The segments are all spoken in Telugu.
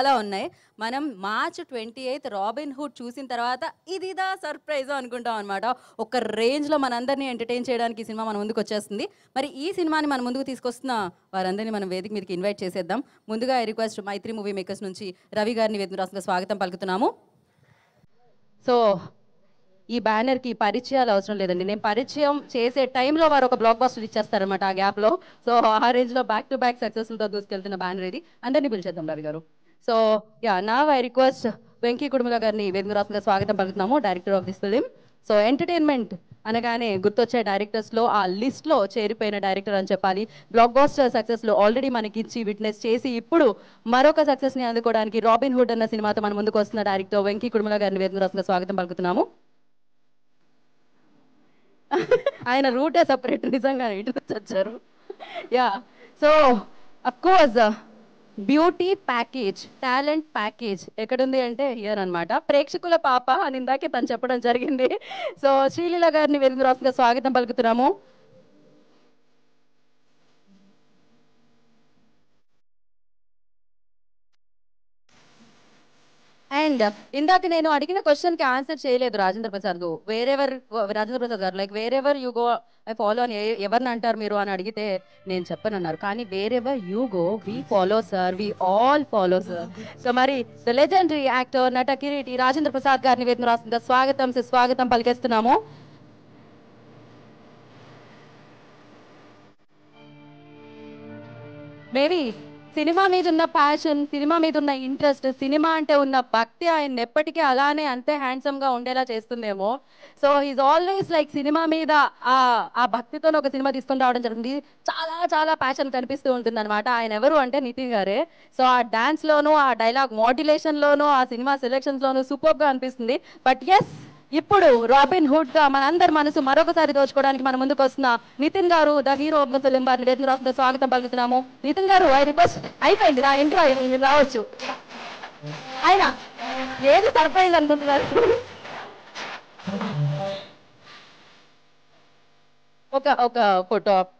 చాలా ఉన్నాయి. మనం మార్చ్ 28 రాబిన్ హుడ్ చూసిన తర్వాత ఇదిదా సర్ప్రైజ్ అనుకుంటాం అనమాట. ఒక రేంజ్‌లో మనందరిని ఎంటర్‌టైన్ చేయడానికి ఈ సినిమా మన ముందుకు వచ్చేస్తుంది. మరి ఈ సినిమాని మన ముందుకు తీసుకొస్తున్న వారందరిని మనం వేదిక మీదకి ఇన్వైట్ చేసేద్దాం. ముందుగా I request Mythri movie makers నుంచి రవి గారిని వేదిక రాసుగా స్వాగతం పలుకుతున్నాము. సో ఈ బ్యానర్‌కి పరిచయాలు అవసరం లేదండి. నేను పరిచయం చేసే టైంలో వారు ఒక బ్లాక్ బస్టర్ ఇచ్చేస్తారనమాట ఆ గ్యాప్‌లో. సో ఆ రేంజ్‌లో బ్యాక్ టు బ్యాక్ సక్సెస్‌లతో దూసుకెళ్తున్న బ్యానర్ ఇది. అందరిని పిలిచేద్దాం రవి గారు. So now I request Venky Kudumula గారిని వేదిక రాసుగా స్వాగతం పలుకుతున్నాము. Director of this film. So entertainment అనగానే గుర్తొచ్చే డైరెక్టర్స్‌లో ఆ లిస్ట్‌లో చేరిపోయిన డైరెక్టర్ అని చెప్పాలి. బ్లాక్ బస్టర్ సక్సెస్‌లు ఆల్రెడీ మనకిచ్చి విట్నెస్ చేసి ఇప్పుడు మరొక సక్సెస్‌ని అందుకోవడానికి రాబిన్ హుడ్ అన్న సినిమాతో మన ముందుకు వస్తున్న డైరెక్టర్ వెంకీ కుడుముల గారిని వేదిక రాసుగా స్వాగతం పలుకుతున్నాము. ఆయన రూటే సపరేట్ నిజంగా ఇటు నుంచి వచ్చారు. Yeah so of course beauty package talent package ఎక్కడుంది అంటే హియర్ అన్నమాట. ప్రేక్షకుల పాప అని ఇందాకే తను చెప్పడం జరిగింది. సో శ్రీలీల గారిని వెలుగు రాసుగా స్వాగతం పలుకుతున్నాము. అండ్ ఇందాక నేను అడిగిన క్వశ్చన్కి ఆన్సర్ చేయలేదు రాజేంద్ర ప్రసాద్ రాజేంద్ర ప్రసాద్ గారు like wherever you go I follow అని ఎవరిని అంటారు మీరు అని అడిగితే నేను చెప్పనన్నారు. కానీ wherever you go we follow sir, we all follow sir. So మరి the legendary actor Nata Kireeti Rajendra Prasad గారిని వేదిక రాస్తుందా స్వాగతం పలికేస్తున్నాము. మేబీ సినిమా మీద ఉన్న ప్యాషన్, సినిమా మీద ఉన్న ఇంట్రెస్ట్, సినిమా అంటే ఉన్న భక్తి ఆయన ఎప్పటికీ అలానే అంతే హ్యాండ్సమ్ గా ఉండేలా చేస్తుందేమో. So is always like cinema మీద ఆ ఆ భక్తితో ఒక సినిమా తీసుకొని రావడం జరుగుతుంది. చాలా చాలా ప్యాషన్ కనిపిస్తూ ఉంటుంది అనమాట. ఆయన ఎవరు అంటే నితిన్ గారే. సో ఆ డాన్స్ లోను, ఆ డైలాగ్ మాడ్యులేషన్ లోను, ఆ సినిమా సెలెక్షన్స్ లోను సూపర్ గా అనిపిస్తుంది. బట్ ఎస్ ఇప్పుడు రాబిన్ హుడ్ గా మనందరి మనసు మరొకసారి దోచుకోవడానికి మన ముందుకు వస్తున్న నితిన్ గారు the hero of the film వారిని వేదిక రాసుగా స్వాగతం పలుకుతున్నాము. నితిన్ గారు ఐ రిక్వెస్ట్ అయిపోయింది రా ఇంట్రో రావచ్చు. ఆయన ఏది సర్ప్రైజ్ అనుకుంటున్నారు? ఒక ఒక ఫోటో ఆఫ్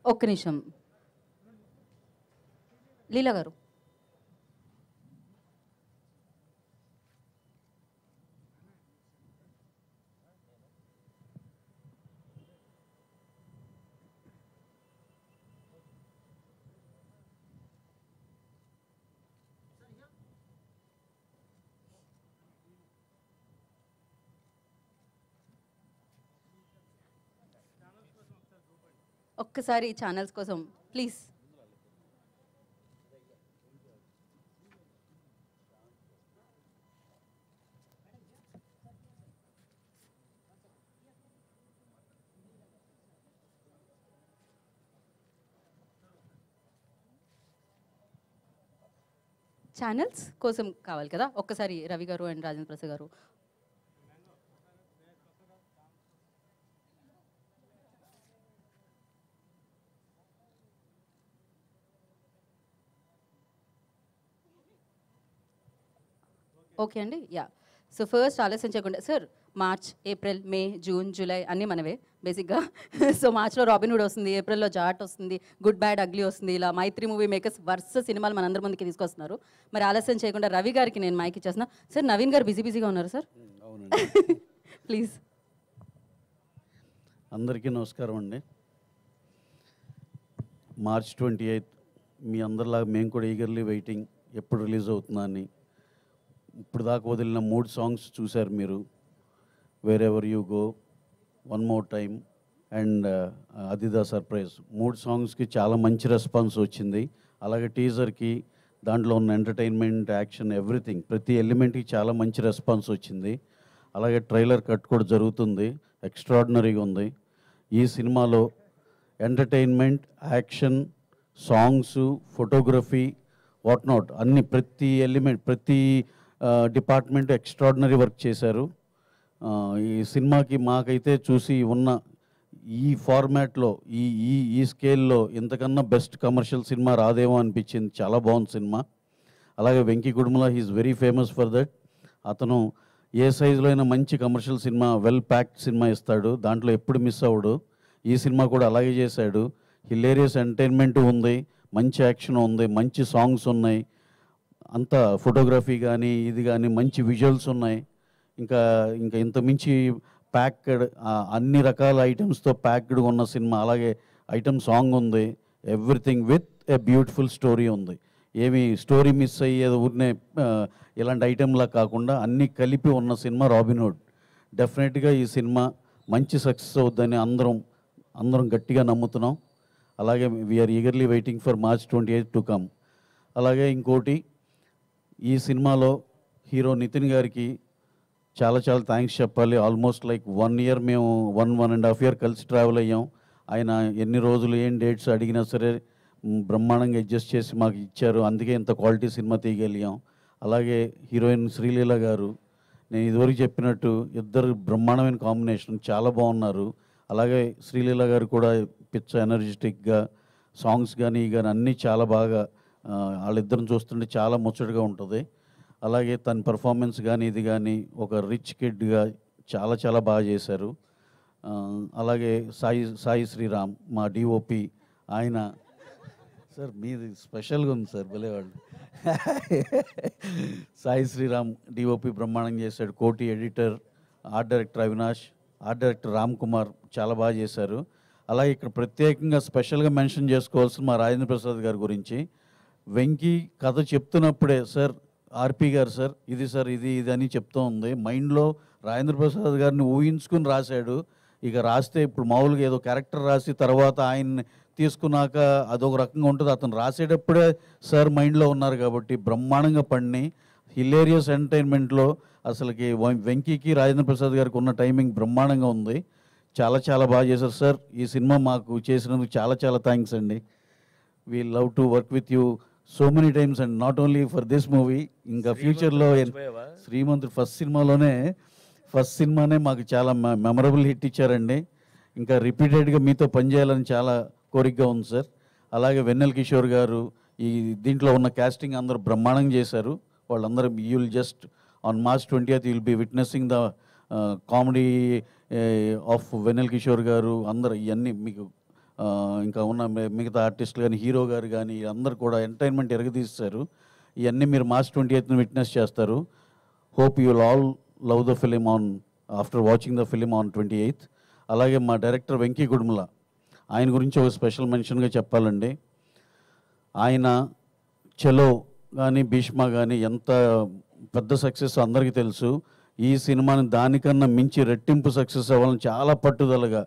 ఒక్క నిమిషం లీలా గారు. ఒక్కసారి ఛానల్స్ కోసం ప్లీజ్. ఛానల్స్ కోసం కావాలి కదా, ఒక్కసారి రవి గారు అండ్ రాజేంద్ర ప్రసాద్ గారు. ఓకే అండి. యా. సో ఫస్ట్ ఆలస్యం చేయకుండా సార్, మార్చ్, ఏప్రిల్, మే, జూన్, జూలై అన్నీ మనవే బేసిక్‌గా. సో మార్చ్‌లో 'రాబిన్ హుడ్' వస్తుంది, ఏప్రిల్‌లో 'జాట్' వస్తుంది, 'గుడ్ బ్యాడ్ అగ్లీ' వస్తుంది. ఇలా 'మైత్రి' మూవీ మేకర్స్ వరుస సినిమాలు మనందరి ముందుకి తీసుకొస్తున్నారు. మరి ఆలస్యం చేయకుండా రవి గారికి నేను మైక్ ఇచ్చేస్తున్నా. సార్, నవీన్ గారు బిజీగా ఉన్నారు సార్. అవునండి. ప్లీజ్. అందరికీ నమస్కారం అండి. మార్చ్ 28 మీ అందరిలాగా మేము కూడా ఈగర్లీ వెయిటింగ్ ఎప్పుడు రిలీజ్ అవుతుందా అని. ఇప్పుడు దాకా వదిలిన 3 సాంగ్స్ చూశారు మీరు. Wherever you go, one more time and అదిదా సర్ప్రైజ్. 3 సాంగ్స్కి చాలా మంచి రెస్పాన్స్ వచ్చింది. అలాగే టీజర్కి, దాంట్లో ఉన్న ఎంటర్టైన్మెంట్, యాక్షన్, ఎవ్రీథింగ్ ప్రతి ఎలిమెంట్కి చాలా మంచి రెస్పాన్స్ వచ్చింది. అలాగే ట్రైలర్ కట్ కూడా జరుగుతుంది, ఎక్స్ట్రాడినరీగా ఉంది. ఈ సినిమాలో entertainment, action, songs, photography, what not అన్ని ప్రతి ఎలిమెంట్, ప్రతి డిపార్ట్మెంట్ ఎక్స్ట్రాడినరీ వర్క్ చేశారు. ఈ సినిమాకి మాకైతే చూసి ఉన్న ఈ ఫార్మాట్లో, ఈ ఈ ఈ స్కేల్లో ఇంతకన్నా బెస్ట్ కమర్షియల్ సినిమా రాదేమో అనిపించింది. చాలా బాగుంది సినిమా. అలాగే Venky Kudumula he's very famous for that. అతను ఏ సైజులో అయినా మంచి కమర్షియల్ సినిమా, వెల్ ప్యాక్డ్ సినిమా ఇస్తాడు, దాంట్లో ఎప్పుడు మిస్ అవ్వడు. ఈ సినిమా కూడా అలాగే చేశాడు. హిలేరియస్ ఎంటర్టైన్మెంట్ ఉంది, మంచి యాక్షన్ ఉంది, మంచి సాంగ్స్ ఉన్నాయి, అంత ఫోటోగ్రఫీ కానీ ఇది కానీ మంచి విజువల్స్ ఉన్నాయి. ఇంకా ఇంకా ఇంత మించి ప్యాక్డ్, అన్ని రకాల ఐటమ్స్తో ప్యాక్డ్గా ఉన్న సినిమా. అలాగే ఐటమ్ సాంగ్ ఉంది, everything with a beautiful story ఉంది. ఏమి స్టోరీ మిస్ అయ్యేది ఊరినే ఇలాంటి ఐటెంలా కాకుండా అన్నీ కలిపి ఉన్న సినిమా రాబిన్ హుడ్. డెఫినెట్గా ఈ సినిమా మంచి సక్సెస్ అవుద్దని అందరం గట్టిగా నమ్ముతున్నాం. అలాగే we are eagerly waiting for March 28 to come. అలాగే ఇంకోటి, ఈ సినిమాలో హీరో నితిన్ గారికి చాలా చాలా థ్యాంక్స్ చెప్పాలి. ఆల్మోస్ట్ లైక్ 1 ఇయర్ మేము 1.5 ఇయర్ కలిసి ట్రావెల్ అయ్యాం. ఆయన ఎన్ని రోజులు ఏం డేట్స్ అడిగినా సరే బ్రహ్మాండంగా అడ్జస్ట్ చేసి మాకు ఇచ్చారు. అందుకే ఇంత క్వాలిటీ సినిమా తీయగలిగాం. అలాగే హీరోయిన్ శ్రీలీల గారు, నేను ఇదివరకు చెప్పినట్టు ఇద్దరు బ్రహ్మాండమైన కాంబినేషన్, చాలా బాగున్నారు. అలాగే శ్రీలీల గారు కూడా పిచ్చ ఎనర్జెటిక్గా, సాంగ్స్ కానీ అన్నీ చాలా బాగా, వాళ్ళిద్దరిని చూస్తుంటే చాలా ముచ్చటగా ఉంటుంది. అలాగే తన పర్ఫార్మెన్స్ కానీ ఇది కానీ ఒక రిచ్ కిడ్గా చాలా చాలా బాగా చేశారు. అలాగే సాయి శ్రీరామ్ మా డిఓపి, ఆయన సార్ మీది స్పెషల్గా ఉంది సార్, భలేవాళ్ళు. సాయి శ్రీరామ్ డిఓపి బ్రహ్మాండం చేశాడు. కోటి editor, art director Avinash, art director Ram Kumar చాలా బాగా చేశారు. అలాగే ఇక్కడ ప్రత్యేకంగా స్పెషల్గా మెన్షన్ చేసుకోవాల్సిన మా రాజేంద్ర ప్రసాద్ గారి గురించి. వెంకీ కథ చెప్తున్నప్పుడే సార్, ఆర్పి గారు సార్ ఇది అని చెప్తూ ఉంది. మైండ్లో రాజేంద్ర ప్రసాద్ గారిని ఊహించుకుని రాశాడు. ఇక రాస్తే ఇప్పుడు మామూలుగా ఏదో క్యారెక్టర్ రాసి తర్వాత ఆయన్ని తీసుకున్నాక అదొక రకంగా ఉంటుంది. అతను రాసేటప్పుడే సార్ మైండ్లో ఉన్నారు కాబట్టి బ్రహ్మాండంగా పండి హిలేరియస్ ఎంటర్టైన్మెంట్లో అసలుకి వెంకీకి రాజేంద్ర ప్రసాద్ గారికి ఉన్న టైమింగ్ బ్రహ్మాండంగా ఉంది. చాలా చాలా బాగా చేశారు సార్. ఈ సినిమా మాకు చేసినందుకు చాలా చాలా థ్యాంక్స్ అండి. We love to work with you so many times and not only for this movie, ఇంకా ఫ్యూచర్లో శ్రీమంతుడు ఫస్ట్ సినిమానే మాకు చాలా మెమరబుల్ హిట్ ఇచ్చారండి. ఇంకా రిపీటెడ్గా మీతో పనిచేయాలని చాలా కోరికగా ఉంది సార్. అలాగే వెన్నెల కిషోర్ గారు, ఈ దీంట్లో ఉన్న క్యాస్టింగ్ అందరూ బ్రహ్మాండంగా చేశారు. వాళ్ళందరూ you will just on March 20th you will be witnessing the comedy of Vennela Kishore గారు. అందరూ ఇవన్నీ మీకు ఇంకా ఉన్న మిగతా ఆర్టిస్టులు కానీ, హీరో గారు కానీ అందరు కూడా ఎంటర్టైన్మెంట్ ఎరగదీస్తారు. ఇవన్నీ మీరు మార్చ్ 28th విట్నెస్ చేస్తారు. Hope you will all love the film after watching the film on 28th. అలాగే మా డైరెక్టర్ వెంకీ కుడుమల, ఆయన గురించి ఒక స్పెషల్ మెన్షన్గా చెప్పాలండి. ఆయన చలో కానీ భీష్మ కానీ ఎంత పెద్ద సక్సెస్ అందరికీ తెలుసు. ఈ సినిమాని దానికన్నా మించి రెట్టింపు సక్సెస్ అవ్వాలని చాలా పట్టుదలగా,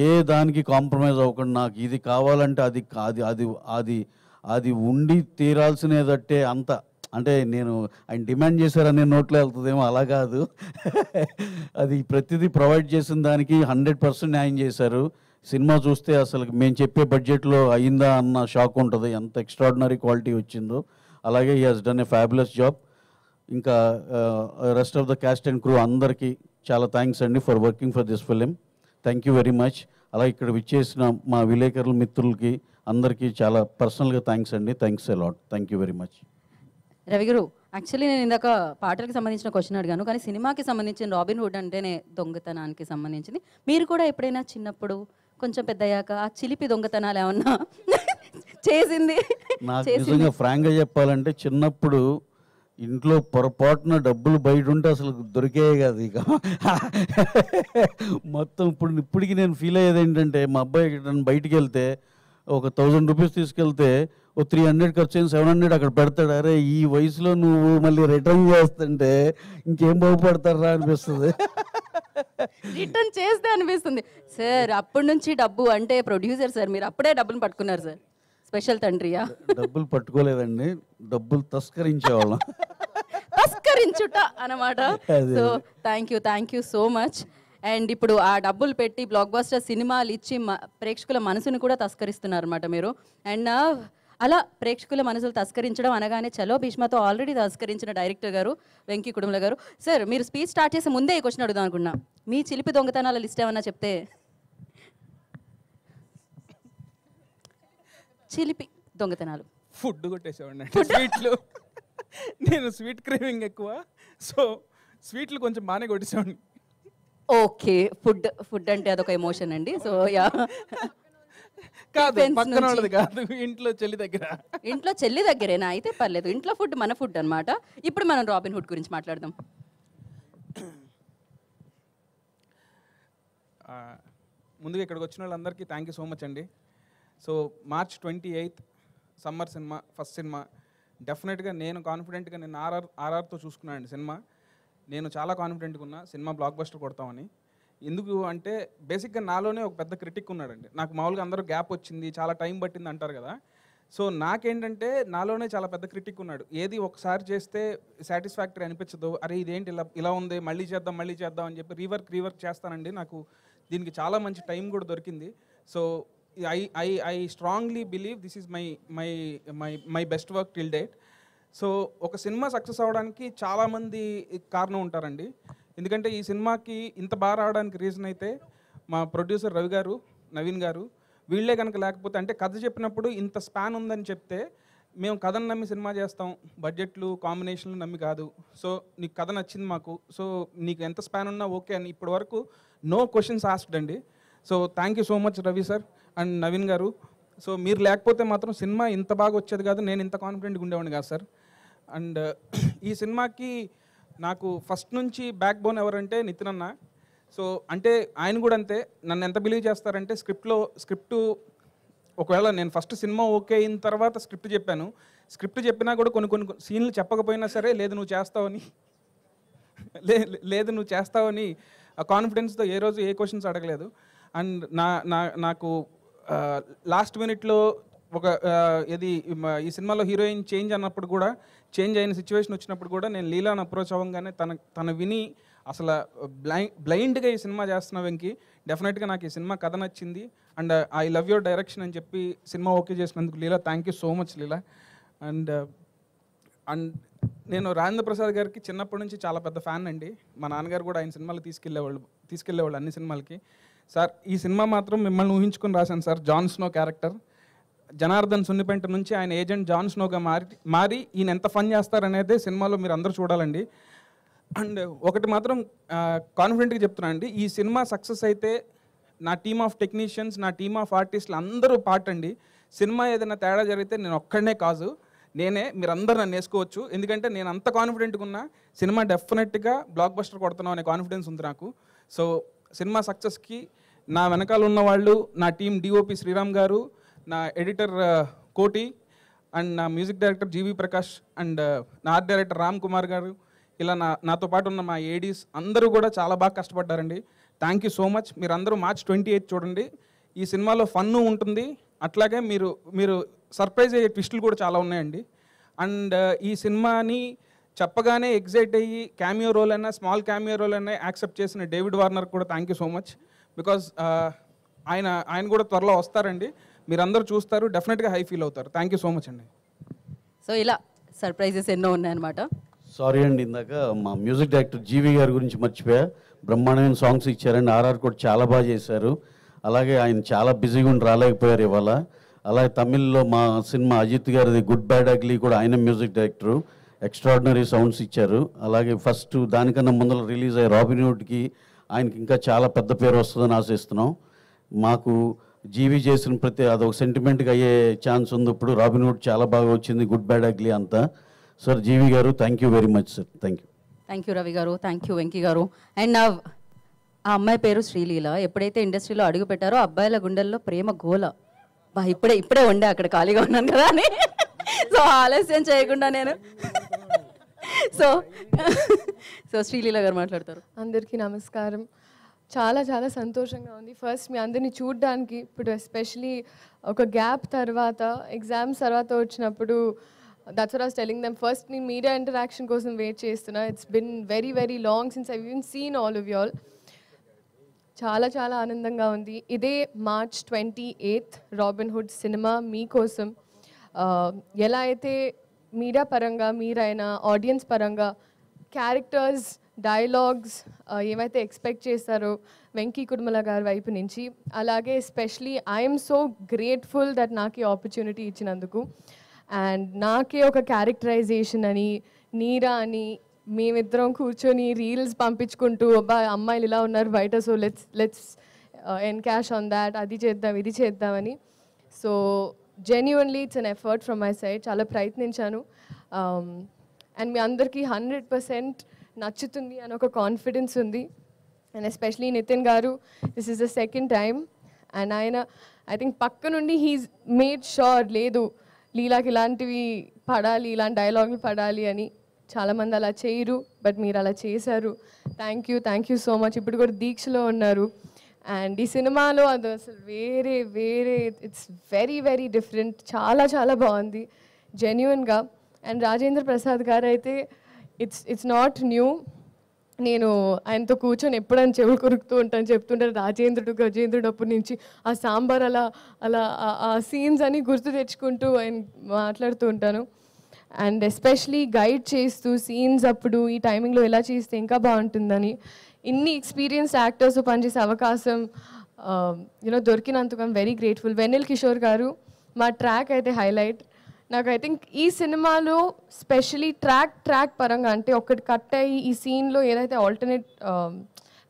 ఏ దానికి కాంప్రమైజ్ అవ్వకుండా నాకు ఇది కావాలంటే అది అది అది అది అది ఉండి తీరాల్సినదట్టే అంత, అంటే నేను ఆయన డిమాండ్ చేశారనే నోట్లో వెళ్తుందేమో, అలా కాదు. అది ప్రతిదీ ప్రొవైడ్ చేసిన దానికి 100% న్యాయం చేశారు. సినిమా చూస్తే అసలు మేము చెప్పే బడ్జెట్లో అయిందా అన్న షాక్ ఉంటుంది, ఎంత ఎక్స్ట్రాడినరీ క్వాలిటీ వచ్చిందో. అలాగే he has done a fabulous job. ఇంకా rest of the cast and crew అందరికీ చాలా థ్యాంక్స్ అండి for working for this film. Thank you very much. అలాగే ఇక్కడ విచ్చేసిన మా విలేకరుల మిత్రులకి అందరికీ చాలా పర్సనల్గా థ్యాంక్స్ అండి. Thanks a lot. Thank you very much. Ravi గారు, యాక్చువల్లీ నేను ఇందాక పాటలకు సంబంధించిన క్వశ్చన్ అడిగాను, కానీ సినిమాకి సంబంధించిన రాబిన్ హుడ్ అంటేనే దొంగతనానికి సంబంధించింది. మీరు కూడా ఎప్పుడైనా చిన్నప్పుడు కొంచెం పెద్దయ్యాక ఆ చిలిపి దొంగతనాలు ఏమన్నా చేసింది? నాకు నిజంగా ఫ్రాంక్గా చెప్పాలంటే చిన్నప్పుడు ఇంట్లో పొరపాటున డబ్బులు బయట ఉంటే అసలు దొరికేవి కాదు ఇక. మొత్తం ఇప్పటికి నేను ఫీల్ అయ్యేది ఏంటంటే, మా అబ్బాయి నన్ను బయటికి వెళ్తే ఒక 1000 రూపీస్ తీసుకెళ్తే ఓ 300 ఖర్చు అయిన 700 అక్కడ పెడతాడు. అరే ఈ వయసులో నువ్వు మళ్ళీ రిటర్న్ చేస్తుంటే ఇంకేం బాగుపడతారా అనిపిస్తుంది. రిటర్న్ చేస్తే అనిపిస్తుంది. సార్ అప్పటి నుంచి డబ్బు అంటే ప్రొడ్యూసర్ సార్, మీరు అప్పుడే డబ్బులు పట్టుకున్నారు సార్. స్పెషల్ తండ్రియా? డబ్బులు పట్టుకోలేదండి, డబ్బులు తస్కరించేవాళ్ళం. తస్కరించుట అన్నమాట. So thank you so much. And ఇప్పుడు ఆ డబ్బులు పెట్టి బ్లాక్ బస్టర్ సినిమాలు ఇచ్చి ప్రేక్షకుల మనసుని కూడా తస్కరిస్తున్నారు అనమాట మీరు. అండ్ అలా ప్రేక్షకుల మనసులు తస్కరించడం అనగానే చలో భీష్మతో ఆల్రెడీ తస్కరించిన డైరెక్టర్ గారు వెంకీ కుడుముల గారు. సార్ మీరు స్పీచ్ స్టార్ట్ చేసే ముందే ఈ క్వశ్చన్ అడుగుదాం అనుకున్నా, మీ చిలిపి దొంగతనాల లిస్ట్ ఏమన్నా చెప్తే. చిలిపి దొంగతనాలు. ఫుడ్ కొట్టేసేవాడిని స్వీట్లు. నేను స్వీట్ క్రేవింగ్ ఎక్కువ, సో స్వీట్లు కొంచెం బాగానే కొట్టేసేవాడిని. ఓకే, ఫుడ్ అంటే అదొక ఎమోషన్ అండి. సో యా, కాదు పక్కన వాళ్ళది కాదు, ఇంట్లో చెల్లి దగ్గర. ఇంట్లో చెల్లి దగ్గరేనా? అయితే పర్లేదు, ఇంట్లో ఫుడ్ మన ఫుడ్ అనమాట. ఇప్పుడు మనం రాబిన్ హుడ్ గురించి మాట్లాడదాం. ముందుగా ఇక్కడికి వచ్చిన వాళ్ళందరికీ థ్యాంక్ యూ సో మచ్ అండి. So March 28 summer cinema, first cinema. డెఫినెట్గా నేను కాన్ఫిడెంట్గా నేను ఆర్ఆర్తో చూసుకున్నాను సినిమా. నేను చాలా కాన్ఫిడెంట్గా ఉన్నా సినిమా బ్లాక్ బస్టర్ కొడతామని. ఎందుకు అంటే బేసిక్గా నాలోనే ఒక పెద్ద క్రిటిక్ ఉన్నాడండి. నాకు మామూలుగా అందరూ గ్యాప్ వచ్చింది, చాలా టైం పట్టింది అంటారు కదా. సో నాకేంటంటే నాలోనే చాలా పెద్ద క్రిటిక్ ఉన్నాడు. ఏది ఒకసారి చేస్తే సాటిస్ఫాక్టరీ అనిపించదు, అరే ఇదేంటి ఇలా ఉంది, మళ్ళీ చేద్దాం అని చెప్పి రీవర్క్ చేస్తానండి. నాకు దీనికి చాలా మంచి టైం కూడా దొరికింది. So I strongly believe this is my best work till date. So ఒక సినిమా సక్సెస్ అవ్వడానికి చాలామంది కారణం ఉంటారండి. ఎందుకంటే ఈ సినిమాకి ఇంత బాగా రావడానికి రీజన్ అయితే మా ప్రొడ్యూసర్ రవి గారు, నవీన్ గారు, వీళ్ళే కనుక లేకపోతే, అంటే కథ చెప్పినప్పుడు ఇంత స్పాన్ ఉందని చెప్తే మేము కథను నమ్మి సినిమా చేస్తాం, బడ్జెట్లు కాంబినేషన్లు నమ్మి కాదు. సో నీకు కథ నచ్చింది మాకు, సో నీకు ఎంత స్పాన్ ఉన్నా ఓకే అని ఇప్పటి వరకు నో క్వశ్చన్స్ ఆస్క్డ్ అండి. So thank you so much Ravi sir and Naveen గారు. సో మీరు లేకపోతే మాత్రం సినిమా ఇంత బాగా వచ్చేది కాదు, నేను ఇంత కాన్ఫిడెంట్గా ఉండేవాడిని కాదు సార్. అండ్ ఈ సినిమాకి నాకు ఫస్ట్ నుంచి బ్యాక్ బోన్ ఎవరంటే నితిన్ అన్న. సో అంటే ఆయన కూడా అంతే, నన్ను ఎంత బిలీవ్ చేస్తారంటే స్క్రిప్ట్ ఒకవేళ నేను ఫస్ట్ సినిమా ఓకే అయిన తర్వాత స్క్రిప్ట్ చెప్పినా కూడా కొన్ని సీన్లు చెప్పకపోయినా సరే లేదు నువ్వు చేస్తావని ఆ కాన్ఫిడెన్స్తో ఏ రోజు ఏ క్వశ్చన్స్ అడగలేదు. అండ్ నాకు లాస్ట్ మినిట్లో ఒక ఈ సినిమాలో హీరోయిన్ చేంజ్ అయిన సిచ్యువేషన్ వచ్చినప్పుడు కూడా నేను లీలాను అప్రోచ్ అవ్వగానే తన విని అసలు బ్లైండ్గా ఈ సినిమా చేస్తున్న వెంకి, డెఫినెట్గా నాకు ఈ సినిమా కథ నచ్చింది and I love your direction అని చెప్పి సినిమా ఓకే చేసినందుకు Leela thank you so much Leela. And నేను రాజేంద్ర ప్రసాద్ గారికి చిన్నప్పటి నుంచి చాలా పెద్ద ఫ్యాన్ అండి. మా నాన్నగారు కూడా ఆయన సినిమాలు తీసుకెళ్ళేవాళ్ళు అన్ని సినిమాలకి. సార్ ఈ సినిమా మాత్రం మిమ్మల్ని ఊహించుకొని రాశాను సార్. John Snow character Janardhan Sunnipenta నుంచి ఆయన ఏజెంట్ జాన్ స్నోగా మారి ఈయన ఎంత ఫన్ చేస్తారనేదే సినిమాలో మీరు అందరూ చూడాలండి. అండ్ ఒకటి మాత్రం కాన్ఫిడెంట్గా చెప్తున్నాను అండి, ఈ సినిమా సక్సెస్ అయితే నా టీమ్ ఆఫ్ టెక్నీషియన్స్, నా టీమ్ ఆఫ్ ఆర్టిస్టులు అందరూ పార్ట్ అండి. సినిమా ఏదైనా తేడా జరిగితే నేను ఒక్కడనే కాదు, మీరందరూ నన్ను వేసుకోవచ్చు. ఎందుకంటే నేను అంత కాన్ఫిడెంట్గా ఉన్నా సినిమా డెఫినెట్గా బ్లాక్ బస్టర్ కొడుతున్నాం అనే కాన్ఫిడెన్స్ ఉంది నాకు. సో సినిమా సక్సెస్కి నా వెనకాల ఉన్న వాళ్ళు, నా టీం డిఓపి శ్రీరామ్ గారు, నా ఎడిటర్ కోటి అండ్ నా music director GV Prakash and నా ఆర్ట్ డైరెక్టర్ రామ్ కుమార్ గారు, ఇలా నాతో పాటు ఉన్న మా ఏడీస్ అందరూ కూడా చాలా బాగా కష్టపడ్డారండి. Thank you so much. మీరందరూ March 28 చూడండి. ఈ సినిమాలో ఫన్ను ఉంటుంది, అట్లాగే మీరు సర్ప్రైజ్ అయ్యే ట్విస్టులు కూడా చాలా ఉన్నాయండి. అండ్ ఈ సినిమాని చెప్పగానే ఎగ్జైట్ అయ్యి క్యామియో రోల్ అయినా స్మాల్ క్యామియో రోల్ అయినా యాక్సెప్ట్ చేసిన డేవిడ్ వార్నర్ కూడా thank you so much. Because ఆయన కూడా త్వరలో వస్తారండి, మీరందరూ చూస్తారు, డెఫినెట్గా హై ఫీల్ అవుతారు. థ్యాంక్ యూ సో మచ్ అండి. సో ఇలా సర్ప్రైజెస్ ఎన్నో ఉన్నాయన్నమాట. సారీ అండి, ఇందాక మా మ్యూజిక్ డైరెక్టర్ జీవి గారి గురించి మర్చిపోయా. బ్రహ్మాండమైన సాంగ్స్ ఇచ్చారండి, ఆర్ఆర్ కూడా చాలా బాగా చేశారు. అలాగే ఆయన చాలా బిజీగా ఉండి రాలేకపోయారు ఇవాళ. అలాగే తమిళ్లో మా సినిమా అజిత్ గారిది గుడ్ బ్యాడ్ అగ్లీ కూడా ఆయన మ్యూజిక్ డైరెక్టరు. ఎక్స్ట్రాడినరీ సౌండ్స్ ఇచ్చారు. అలాగే ఫస్ట్ దానికన్నా ముందర రిలీజ్ అయ్యే రాబిన్హుడ్కి ఆయనకి ఇంకా చాలా పెద్ద పేరు వస్తుందని ఆశిస్తున్నాం. మాకు జీవి చేసిన ప్రతి అదొక సెంటిమెంట్గా అయ్యే ఛాన్స్ ఉంది. ఇప్పుడు రాబిన్హుడ్ చాలా బాగా వచ్చింది, గుడ్ బ్యాడ్ అగ్లీ అంతా. సార్ జీవి గారు thank you very much sir. Thank you. Thank you Ravi గారు, థ్యాంక్ యూ వెంకీ గారు. అండ్ ఆ అమ్మాయి పేరు శ్రీలీల. ఎప్పుడైతే ఇండస్ట్రీలో అడుగు పెట్టారో అబ్బాయిల గుండెల్లో ప్రేమ గోల. బా ఇప్పుడే ఉండే అక్కడ ఖాళీగా ఉన్నాను కదా అని. సో ఆలస్యం చేయకుండా నేను సో శ్రీలీల గారు మాట్లాడతారు. అందరికీ నమస్కారం. చాలా చాలా సంతోషంగా ఉంది. ఫస్ట్ మీ అందరినీ చూడడానికి. ఇప్పుడు ఎస్పెషలీ ఒక గ్యాప్ తర్వాత, ఎగ్జామ్స్ తర్వాత వచ్చినప్పుడు, that's what I was telling them. First నేను మీడియా ఇంటరాక్షన్ కోసం వెయిట్ చేస్తున్నా. It's been very very long since I even seen all of you all. చాలా చాలా ఆనందంగా ఉంది. ఇదే March 28 రాబిన్హుడ్ సినిమా మీకోసం. ఎలా అయితే మీడియా పరంగా మీరైనా ఆడియన్స్ పరంగా క్యారెక్టర్స్, డైలాగ్స్ ఏవైతే ఎక్స్పెక్ట్ చేస్తారో వెంకీ కుడుమల గారి వైపు నుంచి, అలాగే especially I'm so grateful that నాకు ఈ ఆపర్చునిటీ ఇచ్చినందుకు. అండ్ నాకే ఒక క్యారెక్టరైజేషన్ అని, నీరా అని మేమిద్దరం కూర్చొని రీల్స్ పంపించుకుంటూ, అబ్బా అమ్మాయిలు ఇలా ఉన్నారు బయట, so let's encash on that, అది చేద్దాం ఇది చేద్దామని. So genuinely it's an effort from my side. చాలా ప్రయత్నించాను. అండ్ మీ అందరికీ 100% నచ్చుతుంది అని ఒక కాన్ఫిడెన్స్ ఉంది. అండ్ ఎస్పెషలీ నితిన్ గారు, this is the second time. And ఆయన ఐ థింక్ పక్క నుండి హీస్ మేడ్ షూర్, లేదు లీలాకి ఇలాంటివి పడాలి, ఇలాంటి డైలాగులు పడాలి అని. చాలామంది అలా చేయరు, బట్ మీరు అలా చేశారు. Thank you so much. ఇప్పుడు కూడా దీక్షలో ఉన్నారు. అండ్ ఈ సినిమాలో అది అసలు వేరే ఇట్స్ వెరీ వెరీ డిఫరెంట్. చాలా చాలా బాగుంది జెన్యున్గా. అండ్ రాజేంద్ర ప్రసాద్ గారు అయితే ఇట్స్ నాట్ న్యూ. నేను ఆయనతో కూర్చొని ఎప్పుడైనా చెవులు కొరుకుతూ ఉంటాను, చెప్తుంటారు గజేంద్రుడు అప్పటి నుంచి ఆ సాంబార్ అలా ఆ సీన్స్ అని గుర్తు తెచ్చుకుంటూ ఆయన మాట్లాడుతూ ఉంటాను. అండ్ ఎస్పెషలీ గైడ్ చేస్తూ సీన్స్ అప్పుడు ఈ టైమింగ్లో ఎలా చేస్తే ఇంకా బాగుంటుందని, ఇన్ని ఎక్స్పీరియన్స్డ్ యాక్టర్స్ పనిచేసే అవకాశం దొరికినందుకు I'm very grateful. Vennela Kishore గారు మా ట్రాక్ అయితే హైలైట్. నాకు ఐ థింక్ ఈ సినిమాలో స్పెషలీ ట్రాక్ పరంగా, అంటే ఒకటి కట్ అయ్యి ఈ సీన్లో ఏదైతే ఆల్టర్నేట్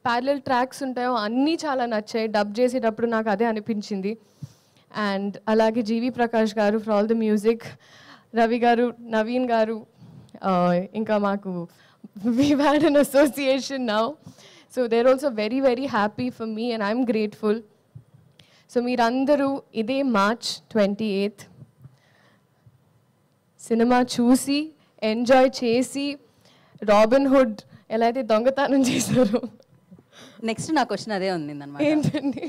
ప్యారలల్ ట్రాక్స్ ఉంటాయో అన్నీ చాలా నచ్చాయి. డబ్ చేసేటప్పుడు నాకు అదే అనిపించింది. అండ్ అలాగే జీవి ప్రకాష్ గారు for all the music, Ravi గారు, నవీన్ గారు, ఇంకా మాకు we've had an association now. So they're also very, very happy for me and I'm grateful. So మీరందరూ ఇదే March 28 సినిమా చూసి ఎంజాయ్ చేసి రాబిన్హుడ్ ఎలా అయితే దొంగతనం చేశారో. నెక్స్ట్ నా క్వశ్చన్ అదే ఉంది అనమాట. ఏంటండి?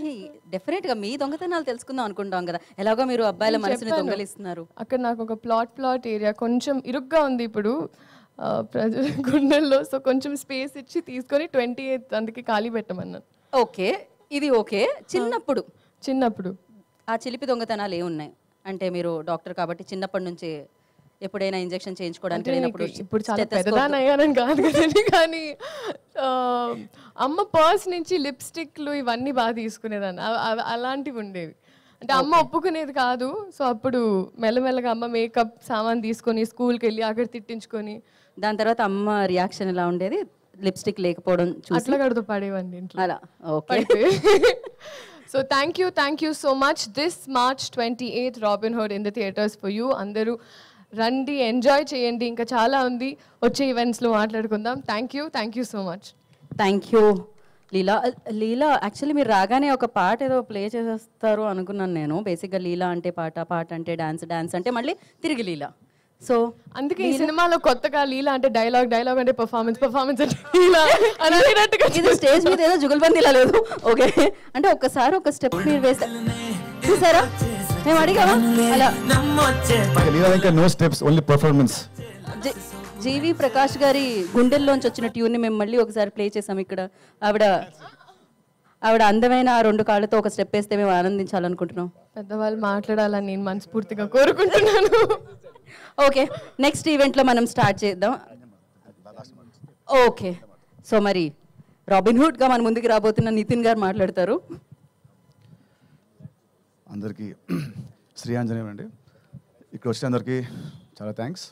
డెఫినెట్గా మీ దొంగతనాలు తెలుసుకుందాం అనుకుంటాం కదా, ఎలాగో మీరు అబ్బాయిల మనసుని దొంగలిస్తున్నారు. అక్కడ నాకు ఒక ప్లాట్ ఏరియా కొంచెం ఇరుగ్గా ఉంది ఇప్పుడు ప్రజల గుండెల్లో. సో కొంచెం స్పేస్ ఇచ్చి తీసుకొని 28 అందుకే ఖాళీ పెట్టమన్నాను. ఓకే, ఇది ఓకే. చిన్నప్పుడు ఆ చిలిపి దొంగతనాలు ఏమున్నాయి అంటే, మీరు డాక్టర్ కాబట్టి చిన్నప్పటి నుంచి ఎప్పుడైనా ఇంజెక్షన్ చేయించుకోవడానికి వెళ్ళినప్పుడు, ఇప్పుడు చాలా పెద్దదాన్ని అయ్యానని కాదు కదండి, కానీ అమ్మ పర్స్ నుంచి లిప్స్టిక్లు ఇవన్నీ బాగా తీసుకునేదాన్ని. అలాంటివి ఉండేవి. అంటే అమ్మ ఒప్పుకునేది కాదు. సో అప్పుడు మెల్లమెల్లగా అమ్మ మేకప్ సామాన్ తీసుకొని స్కూల్కి వెళ్ళి అక్కడ తిట్టించుకొని, దాని తర్వాత అమ్మ రియాక్షన్ ఎలా ఉండేది లిప్స్టిక్ లేకపోవడం చూసి? అట్లా కడుతూ పడేవండి ఇంట్లో అలా. Okay. So thank you so much. This March 28 Robinhood in the theatres for you. అందరూ రండి, ఎంజాయ్ చేయండి. ఇంకా చాలా ఉంది, వచ్చే ఈవెంట్స్లో మాట్లాడుకుందాం. Thank you so much. Thank you Leela. Actually మీరు రాగానే ఒక పాట ఏదో ప్లే చేసేస్తారు అనుకున్నాను నేను. బేసిక్గా లీలా అంటే పాట అంటే డాన్స్ అంటే మళ్ళీ తిరిగి లీలా. సో అందుకే ఈ సినిమాలో కొత్తగా లీలా అంటే డైలాగ్ అంటే పర్ఫార్మెన్స్ అంటే లీలా అనేటట్టుగా. ఇది స్టేజ్ మీద ఏదో జుగుల్బందీలా లేదు. ఓకే, అంటే ఒక్కసారి ఒక స్టెప్ మీరు వేస్తే చూసారా, మేము అడిగామా అలా. No steps, only performance. GV Prakash గారి గుండెల్లోంచి వచ్చిన ట్యూన్ని మేము మళ్ళీ ఒకసారి ప్లే చేసాం ఇక్కడ. ఆవిడ అందమైన 2 కాళ్ళతో ఒక స్టెప్ వేస్తే మేము ఆనందించాలనుకుంటున్నాం. పెద్దవాళ్ళు మాట్లాడాలని నేను మనస్ఫూర్తిగా కోరుకుంటున్నాను. ఓకే, నెక్స్ట్ ఈవెంట్లో మనం స్టార్ట్ చేద్దాం. ఓకే, సో మరి రాబిన్హుడ్గా మన ముందుకు రాబోతున్న నితిన్ గారు మాట్లాడతారు. అందరికీ శ్రీ ఆంజనేయం అండి. ఇక్కడ వచ్చిన అందరికీ చాలా థ్యాంక్స్.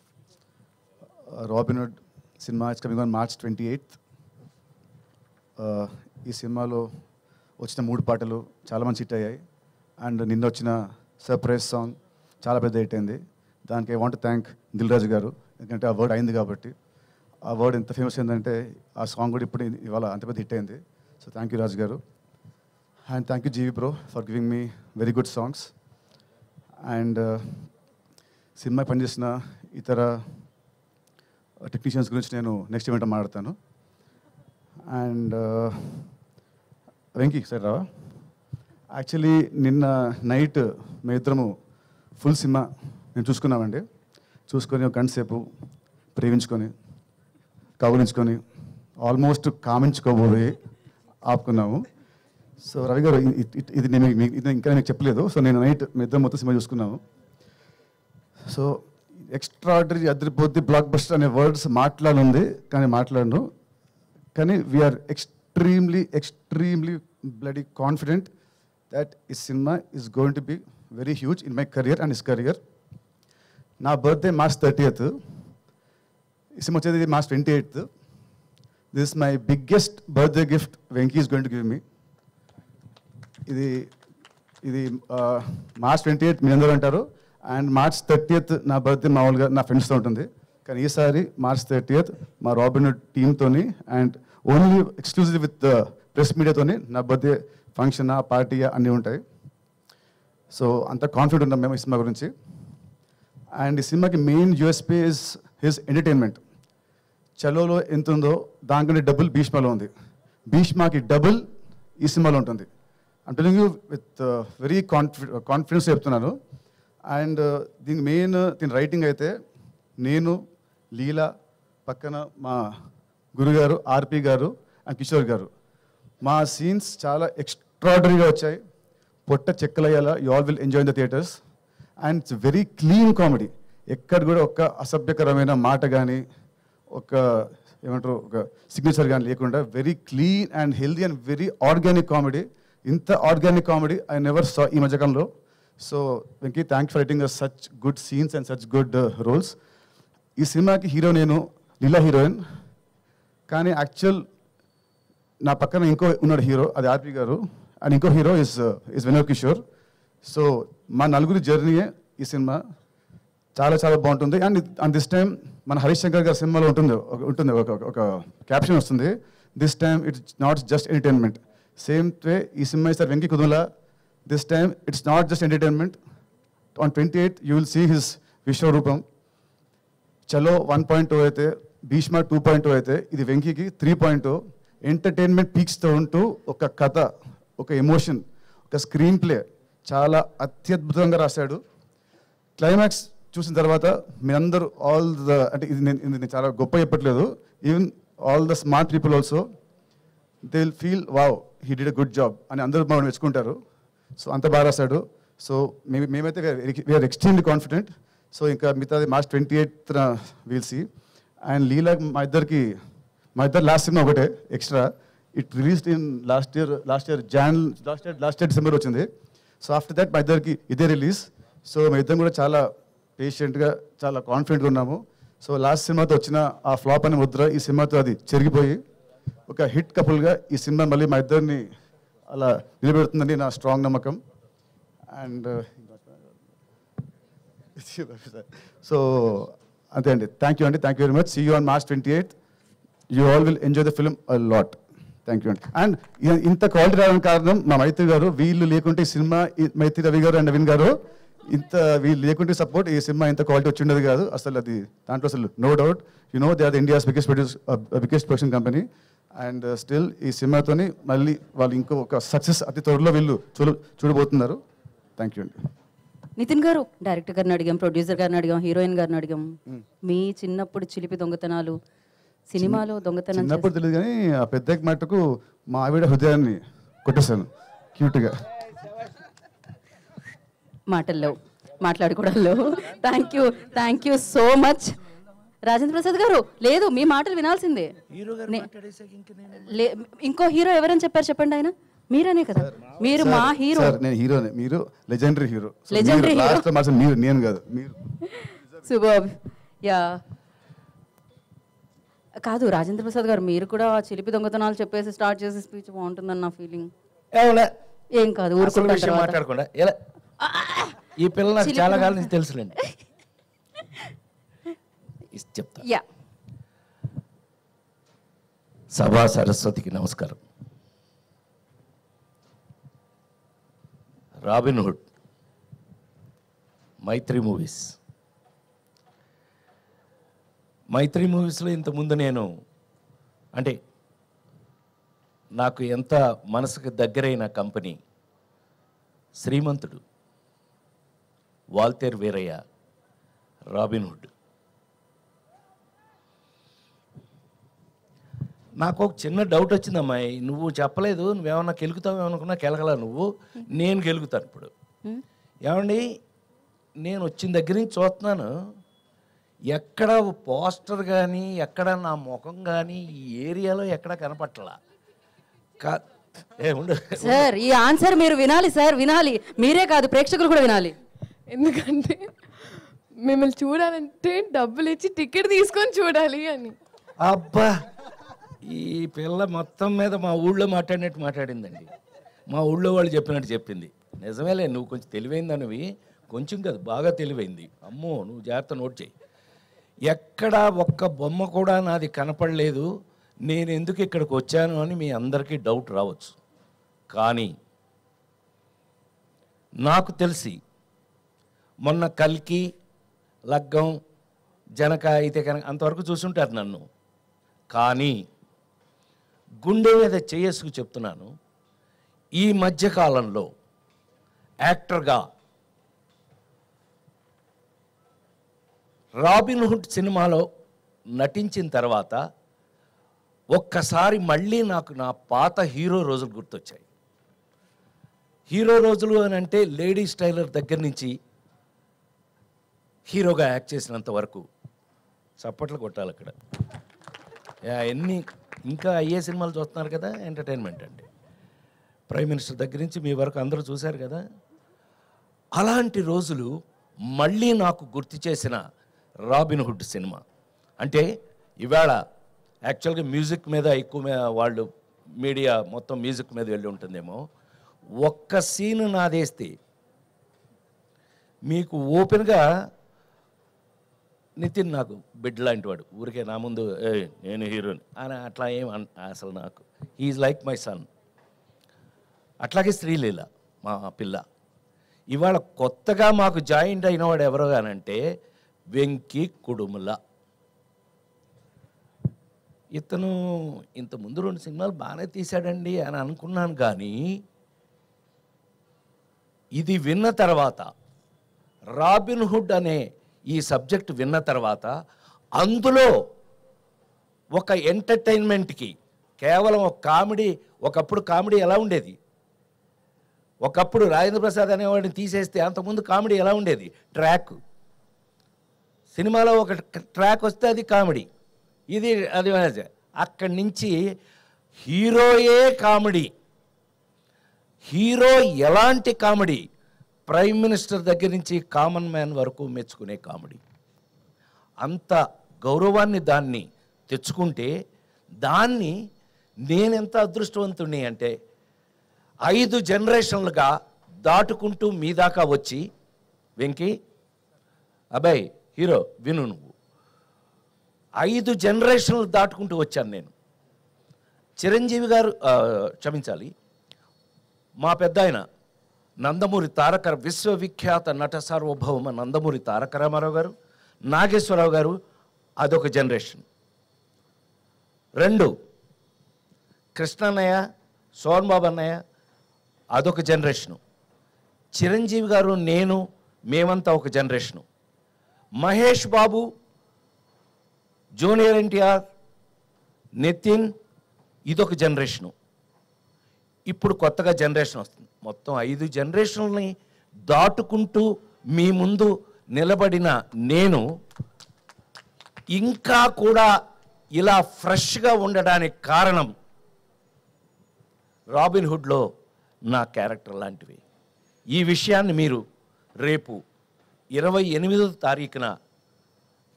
రాబిన్హుడ్ సినిమా it's coming on March 28th. ఈ సినిమాలో వచ్చిన 3 పాటలు చాలా మంచి హిట్ అయ్యాయి. అండ్ నిన్న వచ్చిన సర్ప్రైజ్ సాంగ్ చాలా పెద్ద హిట్ అయింది. దానికి I want thank Dil Raju గారు, ఎందుకంటే ఆ వర్డ్ అయింది కాబట్టి. ఆ వర్డ్ ఎంత ఫేమస్ అయిందంటే ఆ సాంగ్ కూడా ఇప్పుడు ఇవాళ అంత పెద్ద హిట్ అయింది. సో థ్యాంక్ యూ రాజు గారు. And thank you GV bro for giving me very good songs. And సినిమా పనిచేసిన ఇతర టెక్నీషియన్స్ గురించి నేను నెక్స్ట్ ఈవెంట్ మాట్లాడతాను. అండ్ వెంకీ సార్ రావా, యాక్చువల్లీ నిన్న నైట్ మేమిద్దరము ఫుల్ సినిమా మేము చూసుకున్నామండి. చూసుకొని ఒక గంట సేపు ప్రేమించుకొని కౌలించుకొని ఆల్మోస్ట్ కామించుకోబోయి ఆపుకున్నాము. సో రవి గారు ఇది నేను ఇంకా మీకు చెప్పలేదు. సో నేను నైట్ మీ ఇద్దరం మొత్తం సినిమా చూసుకున్నాము. సో ఎక్స్ట్రాడరీ అదిరిపోద్ది బ్లాక్ బస్టర్ అనే వర్డ్స్ మాట్లాడుంది కానీ మాట్లాడను. కానీ we're extremely bloody confident that ఈ సినిమా is going to be very huge in my career and his career. నా బర్త్డే March 30th. ఈ సినిమా వచ్చేది March 28th. This is my biggest birthday gift Venky is going to give me. ఇది March 28th మీ అందరూ అంటారు. అండ్ March 30th నా బర్త్డే మామూలుగా నా ఫ్రెండ్స్తో ఉంటుంది. కానీ ఈసారి March 30th మా రాబిన్హుడ్ టీమ్తోని and only exclusive with press మీడియాతోని నా బర్త్డే ఫంక్షన్ పార్టీ అన్నీ ఉంటాయి. సో అంత కాన్ఫిడెంట్ ఉన్నాం మేము ఈ సినిమా గురించి. అండ్ ఈ సినిమాకి main USP is his entertainment. చలోలో ఎంత ఉందో దానికంటే డబుల్ భీష్మలో ఉంది. భీష్మకి డబుల్ ఈ సినిమాలో ఉంటుంది. I'm telling you with very confidence చెప్తున్నాను. అండ్ దీని మెయిన్ దీని రైటింగ్ అయితే నేను, లీలా, పక్కన మా గురుగారు ఆర్పి గారు అండ్ కిషోర్ గారు. మా సీన్స్ చాలా ఎక్స్ట్రాడనరీగా వచ్చాయి. పొట్ట చెక్కలయ్యేలా you all will enjoy in the theatres. And it's very clean comedy. ఎక్కడ కూడా ఒక అసభ్యకరమైన మాట కానీ ఒక ఏమంటారు ఒక సిగ్నేచర్ కానీ లేకుండా very clean and healthy and very organic comedy. ఇంత organic comedy I never saw ఈ మధ్యకాలంలో. So Venky thanks for writing such good scenes and such good roles. ఈ సినిమాకి హీరో నేను, లీలా హీరోయిన్. కానీ యాక్చువల్ నా పక్కన ఇంకో ఉన్నాడు హీరో, అది ఆర్పి గారు. అండ్ ఇంకో hero is Vinod Kishore. So మా నలుగురి జర్నీయే ఈ సినిమా. చాలా చాలా బాగుంటుంది. అండ్ దిస్ టైం మన హరీష్ శంకర్ గారి సినిమాలో ఉంటుంది ఒక క్యాప్షన్ వస్తుంది, this time it's not just entertainment. Same way ఈ సినిమా ఇస్తారు Venky Kudumula. This time it's not just entertainment. On 28th you will see his విశ్వరూపం. చలో 1.0 అయితే, భీష్మ 2.0 అయితే, ఇది వెంకీకి 3.0. ఎంటర్టైన్మెంట్ పీక్స్తో ఉంటూ ఒక కథ, ఒక ఎమోషన్, ఒక స్క్రీన్ ప్లే చాలా అత్యద్భుతంగా రాశాడు. క్లైమాక్స్ చూసిన తర్వాత మీరందరూ అంటే ఇది నేను చాలా గొప్ప చెప్పట్లేదు, even all the smart people also they will feel wow he did a good job అని అందరూ మనం మెచ్చుకుంటారు. సో అంత బాగా రాశాడు. సో మేమైతే వీఆర్ ఎక్స్ట్రీమ్లీ కాన్ఫిడెంట్. సో ఇంకా మిగతాది March 28th we'll see. And Leela మా ఇద్దరు లాస్ట్ సినిమా ఒకటే extra. It released in last year December వచ్చింది. సో ఆఫ్టర్ దట్ మా ఇద్దరికి ఇదే రిలీజ్. సో మా ఇద్దరం కూడా చాలా పేషెంట్గా చాలా కాన్ఫిడెంట్గా ఉన్నాము. సో లాస్ట్ సినిమాతో వచ్చిన ఆ ఫ్లాప్ అనే ముద్ర ఈ సినిమాతో అది చెరిగిపోయి ఒక హిట్ కపుల్గా ఈ సినిమా మళ్ళీ మా ఇద్దరిని అలా నిలబెడుతుందని నా స్ట్రాంగ్ నమ్మకం. అండ్ సో అంతే అండి. Thank you very much. See you on March 28th. You all will enjoy the film a lot. Thank you అండి. అండ్ ఇంత క్వాలిటీ రావడానికి కారణం మా మైత్రి గారు. వీళ్ళు లేకుంటే ఈ సినిమా, మైత్రి రవి గారు అండ్ నవీన్ గారు, వీళ్ళు లేకుంటే సపోర్ట్ ఈ సినిమా ఇంత క్వాలిటీ వచ్చి ఉండదు కాదు అసలు. అది దాంట్లో అసలు no doubt. You know they are the India's biggest production company. And still ఈ సినిమాతోని మళ్ళీ వాళ్ళు ఇంకో ఒక సక్సెస్ అతి త్వరలో వీళ్ళు చూడబోతున్నారు. థ్యాంక్ యూ అండి. నితిన్ గారు, డైరెక్టర్ గారిని అడిగాం, ప్రొడ్యూసర్ గారిని అడిగాం, హీరోయిన్ గారిని అడిగాం. మీ చిన్నప్పుడు చిలిపి దొంగతనాలు, సినిమాలో దొంగతనం చిన్నప్పుడు తెలియదు కానీ ఆ పెద్ద మట్టుకు మా ఆవిడ హృదయాన్ని కొట్టేశాను క్యూట్గా. మాటల్లో మాట్లాడుకోవడంలో. Thank you so much. Rajendra Prasad గారు, లేదు మీ మాటలు వినాల్సిందే. ఇంకో హీరో ఎవరని చెప్పారు చెప్పండి. ఆయన మీరనే కదా, మీరు మా హీరో. నేను హీరోనే, మీరు లెజెండరీ హీరో. లెజెండరీ హీరో మీరు, నేను కాదు మీరు. సూపర్. యా, కాదు రాజేంద్ర ప్రసాద్ గారు, మీరు కూడా చిలిపి దొంగతనాలు చెప్పేసి స్టార్ట్ చేసి స్పీచ్ బాగుంటుందని నా ఫీలింగ్. ఏమన్నా ఏం కాదు, అసలు ఊరుకుంటాను విషయం తర్వాత. మాట్లాడకుండా ఎలా ఈ పిల్ల నాకు చాలా కాలం నుంచి తెలుసులేండి. చెప్తా. యా, సభా సరస్వతికి నమస్కారం. రాబిన్ హుడ్, మైత్రి మూవీస్. మైత్రి మూవీస్లో ఇంతకుముందు నేను అంటే నాకు ఎంత మనసుకు దగ్గరైన కంపెనీ శ్రీమంతుడు, వాల్తేర్ వీరయ్య, రాబిన్ హుడ్. నాకు ఒక చిన్న డౌట్ వచ్చిందమ్మాయి, నువ్వు చెప్పలేదు, నువ్వేమన్నా కెలుగుతావు అనుకున్నా కెలగలా నువ్వు, నేను గెలుగుతాను ఇప్పుడు. ఏమండి, నేను వచ్చిన దగ్గర నుంచి చూస్తున్నాను, ఎక్కడ పోస్టర్ కానీ ఎక్కడ నా ముఖం కానీ ఈ ఏరియాలో ఎక్కడ కనపట్టలా. సార్ ఈ ఆన్సర్ మీరు వినాలి సార్, వినాలి. మీరే కాదు, ప్రేక్షకులు కూడా వినాలి. ఎందుకంటే మిమ్మల్ని చూడాలంటే డబ్బులు ఇచ్చి టికెట్ తీసుకొని చూడాలి అని. అబ్బా, ఈ పిల్ల మొత్తం మీద మా ఊళ్ళో మాట్లాడినట్టు మాట్లాడిందండి. మా ఊళ్ళో వాళ్ళు చెప్పినట్టు చెప్పింది. నిజమేలే, నువ్వు కొంచెం తెలివైందనివి, కొంచెం కాదు బాగా తెలివైంది. అమ్మో, నువ్వు జాగ్రత్త నోట్ చేయి. ఎక్కడ ఒక్క బొమ్మ కూడా నాది కనపడలేదు, నేను ఎందుకు ఇక్కడికి వచ్చాను అని మీ అందరికీ డౌట్ రావచ్చు. కానీ నాకు తెలిసి మొన్న కల్కి, లగ్గం, జనక అయితే కనుక అంతవరకు చూసుంటారు నన్ను. కానీ గుండె మీద చేసుకు చెప్తున్నాను, ఈ మధ్యకాలంలో యాక్టర్గా రాబిన్ హుడ్ సినిమాలో నటించిన తర్వాత ఒక్కసారి మళ్ళీ నాకు నా పాత హీరో రోజులు గుర్తొచ్చాయి. హీరో రోజులు అని అంటే లేడీస్ టైలర్ దగ్గర నుంచి హీరోగా యాక్ట్ చేసినంత వరకు చప్పట్లు కొట్టాలి అక్కడ. ఎన్ని ఇంకా అయ్యే సినిమాలు చూస్తున్నారు కదా, ఎంటర్టైన్మెంట్ అండి. ప్రైమ్ మినిస్టర్ దగ్గర నుంచి మీ వరకు అందరూ చూశారు కదా. అలాంటి రోజులు మళ్ళీ నాకు గుర్తు చేసిన రాబిన్ హుడ్ సినిమా. అంటే ఇవాళ యాక్చువల్గా మ్యూజిక్ మీద ఎక్కువ వాళ్ళు మీడియా మొత్తం మ్యూజిక్ మీద వెళ్ళి ఉంటుందేమో. ఒక్క సీన్ నాదేస్తే మీకు ఓపెన్గా, నితిన్ నాకు బిడ్డ లాంటి వాడు, ఊరికే నా ముందు నేను హీరోని అని అట్లా ఏం అసలు నాకు హీఈస్ లైక్ మై సన్. అట్లాగే శ్రీలీల మా పిల్ల. ఇవాళ కొత్తగా మాకు జాయింట్ అయినవాడు ఎవరో కానంటే వెంకీ కుడుముల. ఇతను ఇంతకుముందు 2 సినిమాలు బాగానే తీశాడండి అని అనుకున్నాను. కానీ ఇది విన్న తర్వాత, రాబిన్ హుడ్ అనే ఈ సబ్జెక్ట్ విన్న తర్వాత, అందులో ఒక ఎంటర్టైన్మెంట్కి కేవలం ఒక కామెడీ, ఒకప్పుడు కామెడీ ఎలా ఉండేది, ఒకప్పుడు రాజేంద్ర ప్రసాద్ అనేవాడిని తీసేస్తే అంతకుముందు కామెడీ ఎలా ఉండేది, ట్రాక్. సినిమాలో ఒక ట్రాక్ వస్తే అది కామెడీ, ఇది అది. అక్కడి నుంచి హీరోయే కామెడీ. హీరో ఎలాంటి కామెడీ, ప్రైమ్ మినిస్టర్ దగ్గర నుంచి కామన్ మ్యాన్ వరకు మెచ్చుకునే కామెడీ. అంత గౌరవాన్ని దాన్ని తెచ్చుకుంటే, దాన్ని నేనెంత అదృష్టవంతుణ్ణి అంటే 5 జనరేషన్లుగా దాటుకుంటూ మీ దాకా వచ్చి, వెంకీ అబ్బాయి హీరో విను, నువ్వు 5 జనరేషన్లు దాటుకుంటూ వచ్చాను నేను. చిరంజీవి గారు, క్షమించాలి, మా పెద్ద ఆయన నందమూరి తారక, విశ్వవిఖ్యాత నట సార్వభౌమ నందమూరి తారక రామారావు గారు, నాగేశ్వరరావు గారు, అదొక జనరేషన్. 2 కృష్ణన్నయ్య, సోన్బాబు అన్నయ్య, అదొక జనరేషను. చిరంజీవి గారు, నేను, మేమంతా ఒక జనరేషను. మహేష్ బాబు, జూనియర్ ఎన్టీఆర్, నితిన్, ఇదొక జనరేషను. ఇప్పుడు కొత్తగా జనరేషన్ వస్తుంది. మొత్తం 5 జనరేషన్లని దాటుకుంటూ మీ ముందు నిలబడిన నేను ఇంకా కూడా ఇలా ఫ్రెష్గా ఉండడానికి కారణం రాబిన్ హుడ్లో నా క్యారెక్టర్ లాంటివి. ఈ విషయాన్ని మీరు రేపు 28వ తారీఖున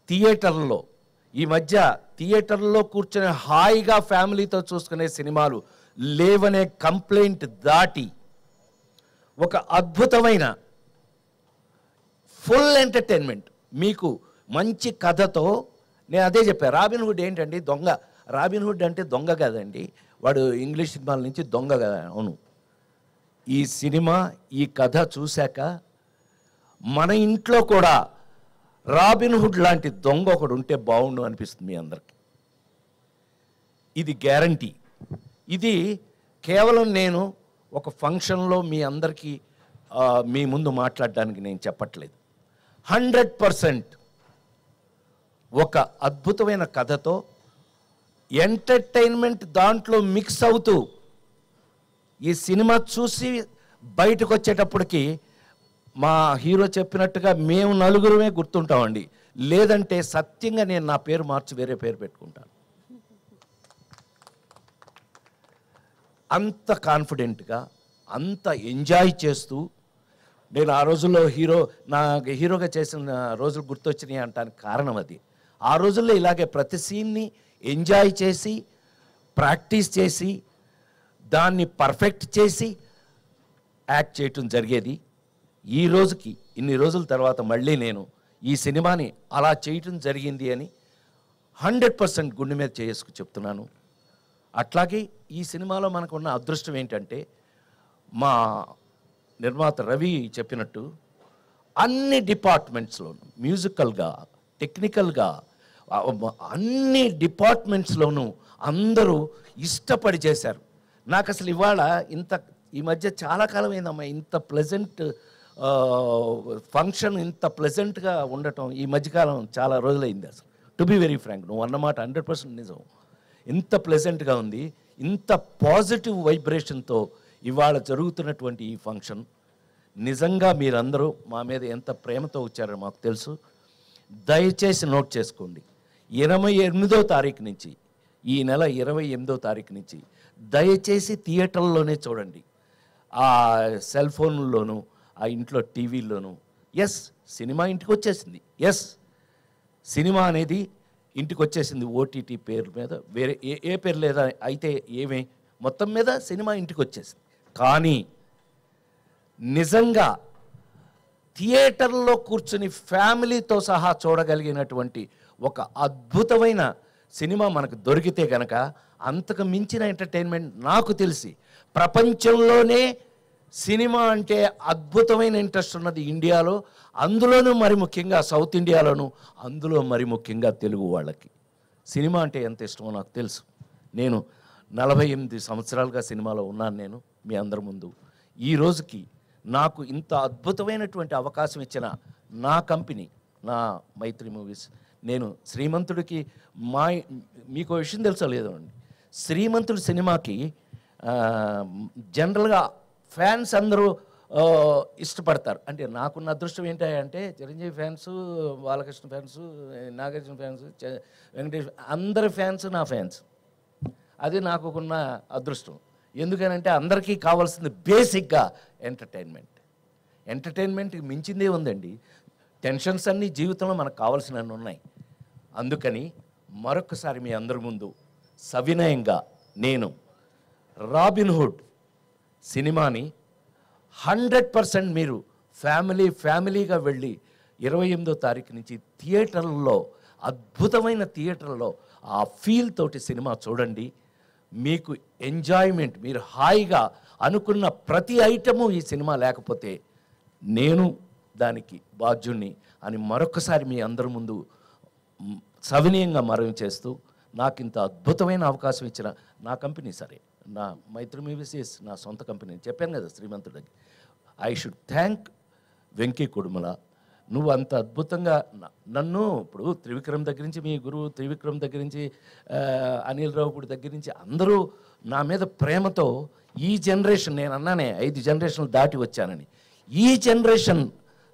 థియేటర్లో ఈ మధ్య థియేటర్లో కూర్చొని హాయిగా ఫ్యామిలీతో చూసుకునే సినిమాలు లేవనే కంప్లైంట్ దాటి ఒక అద్భుతమైన ఫుల్ ఎంటర్టైన్మెంట్ మీకు మంచి కథతో, నేను అదే చెప్పాను, రాబిన్ హుడ్ ఏంటండి దొంగ, రాబిన్ హుడ్ అంటే దొంగ కదండి, వాడు ఇంగ్లీష్ సినిమాల నుంచి దొంగ కదా. అవును, ఈ సినిమా ఈ కథ చూశాక మన ఇంట్లో కూడా రాబిన్ హుడ్ లాంటి దొంగ ఒకడు ఉంటే బాగుండు అనిపిస్తుంది మీ అందరికీ. ఇది గ్యారంటీ. ఇది కేవలం నేను ఒక ఫంక్షన్లో మీ అందరికీ మీ ముందు మాట్లాడడానికి నేను చెప్పట్లేదు. 100% ఒక అద్భుతమైన కథతో ఎంటర్టైన్మెంట్ దాంట్లో మిక్స్ అవుతూ ఈ సినిమా చూసి బయటకు వచ్చేటప్పటికి మా హీరో చెప్పినట్టుగా మేము నలుగురమే గుర్తుంటామండి. లేదంటే సత్యంగా నేను నా పేరు మార్చి వేరే పేరు పెట్టుకుంటాను. అంత కాన్ఫిడెంట్గా, అంత ఎంజాయ్ చేస్తూ, నేను ఆ రోజుల్లో హీరోగా చేసిన రోజులు గుర్తొచ్చినాయి అంటానికి కారణం అది. ఆ రోజుల్లో ఇలాగే ప్రతి సీన్ని ఎంజాయ్ చేసి, ప్రాక్టీస్ చేసి, దాన్ని పర్ఫెక్ట్ చేసి యాక్ట్ చేయటం జరిగేది. ఈ రోజుకి ఇన్ని రోజుల తర్వాత మళ్ళీ నేను ఈ సినిమాని అలా చేయటం జరిగింది అని 100% గుండె మీద చేసుకు చెప్తున్నాను. అట్లాగే ఈ సినిమాలో మనకు ఉన్న అదృష్టం ఏంటంటే, మా నిర్మాత రవి చెప్పినట్టు అన్ని డిపార్ట్మెంట్స్లోనూ, మ్యూజికల్గా, టెక్నికల్గా, అన్ని డిపార్ట్మెంట్స్లోనూ అందరూ ఇష్టపడి చేశారు. నాకు అసలు ఇవాళ ఈ మధ్య చాలా కాలం అయిందమ్మా ఇంత ప్లెజెంట్ ఫంక్షన్, ఇంత ప్లెజెంట్గా ఉండటం ఈ మధ్యకాలం చాలా రోజులైంది. అసలు టు బి వెరీ ఫ్రాంక్, నువ్వు అన్నమాట 100% నిజం. ఇంత ప్లెజెంట్గా ఉంది, ఇంత పాజిటివ్ వైబ్రేషన్తో ఇవాళ జరుగుతున్నటువంటి ఈ ఫంక్షన్. నిజంగా మీరందరూ మా మీద ఎంత ప్రేమతో వచ్చారో మాకు తెలుసు. దయచేసి నోట్ చేసుకోండి, 28వ తారీఖు నుంచి, ఈ నెల 28వ తారీఖు నుంచి దయచేసి థియేటర్లోనే చూడండి. ఆ సెల్ ఫోన్లోనూ, ఆ ఇంట్లో టీవీల్లోనూ. ఎస్, సినిమా ఇంటికి వచ్చేసింది. ఎస్, సినిమా అనేది ఇంటికి వచ్చేసింది ఓటీటీ పేరు మీద. వేరే ఏ పేరు లేదా అయితే ఏమే, మొత్తం మీద సినిమా ఇంటికి వచ్చేసింది. కానీ నిజంగా థియేటర్లో కూర్చుని ఫ్యామిలీతో సహా చూడగలిగినటువంటి ఒక అద్భుతమైన సినిమా మనకు దొరికితే కనుక అంతకు మించిన ఎంటర్టైన్మెంట్ నాకు తెలిసి ప్రపంచంలోనే సినిమా అంటే అద్భుతమైన ఇంట్రెస్ట్ ఉన్నది ఇండియాలో, అందులోనూ మరి ముఖ్యంగా సౌత్ ఇండియాలోను, అందులో మరి ముఖ్యంగా తెలుగు వాళ్ళకి సినిమా అంటే ఎంత ఇష్టమో నాకు తెలుసు. నేను 48 సంవత్సరాలుగా సినిమాలో ఉన్నాను. నేను మీ అందరి ముందు ఈ రోజుకి నాకు ఇంత అద్భుతమైనటువంటి అవకాశం ఇచ్చిన నా కంపెనీ, నా మైత్రి మూవీస్. నేను శ్రీమంతుడికి మీకు విషయం తెలుసో లేదో అండి, శ్రీమంతుడి సినిమాకి జనరల్గా ఫ్యాన్స్ అందరూ ఇష్టపడతారు. అంటే నాకున్న అదృష్టం ఏంటంటే Chiranjeevi fans, Balakrishna fans, Nagarjuna fans, Venkatesh, అందరి ఫ్యాన్స్ నా ఫ్యాన్స్. అది నాకున్న అదృష్టం. ఎందుకనంటే అందరికీ కావాల్సింది బేసిక్గా ఎంటర్టైన్మెంట్. ఎంటర్టైన్మెంట్కి మించిందే ఉందండి. టెన్షన్స్ అన్నీ జీవితంలో మనకు కావాల్సినవి ఉన్నాయి. అందుకని మరొకసారి మీ అందరి ముందు సవినయంగా నేను రాబిన్ హుడ్ సినిమాని 100% మీరు ఫ్యామిలీగా వెళ్ళి 28వ తారీఖు నుంచి థియేటర్లో, అద్భుతమైన థియేటర్లో ఆ ఫీల్ తోటి సినిమా చూడండి. మీకు ఎంజాయ్మెంట్, మీరు హాయిగా అనుకున్న ప్రతి ఐటము ఈ సినిమా లేకపోతే నేను దానికి బాధ్యుణ్ణి అని మరొకసారి మీ అందరి ముందు సవినయంగా మనవి చేస్తూ, నాకు ఇంత అద్భుతమైన అవకాశం ఇచ్చిన నా కంపెనీ, సరే నా మైత్రి మూవీస్ నా సొంత కంపెనీ చెప్పాను కదా శ్రీమంతుడికి, I should thank Venky Kudumula. నువ్వు అంత అద్భుతంగా నన్ను ఇప్పుడు త్రివిక్రమ్ దగ్గర నుంచి, మీ గురువు త్రివిక్రమ్ దగ్గర నుంచి, అనిల్ రావుపూడి దగ్గర నుంచి అందరూ నా మీద ప్రేమతో ఈ జనరేషన్, నేను అన్నానే 5 జనరేషన్లు దాటి వచ్చానని, ఈ జనరేషన్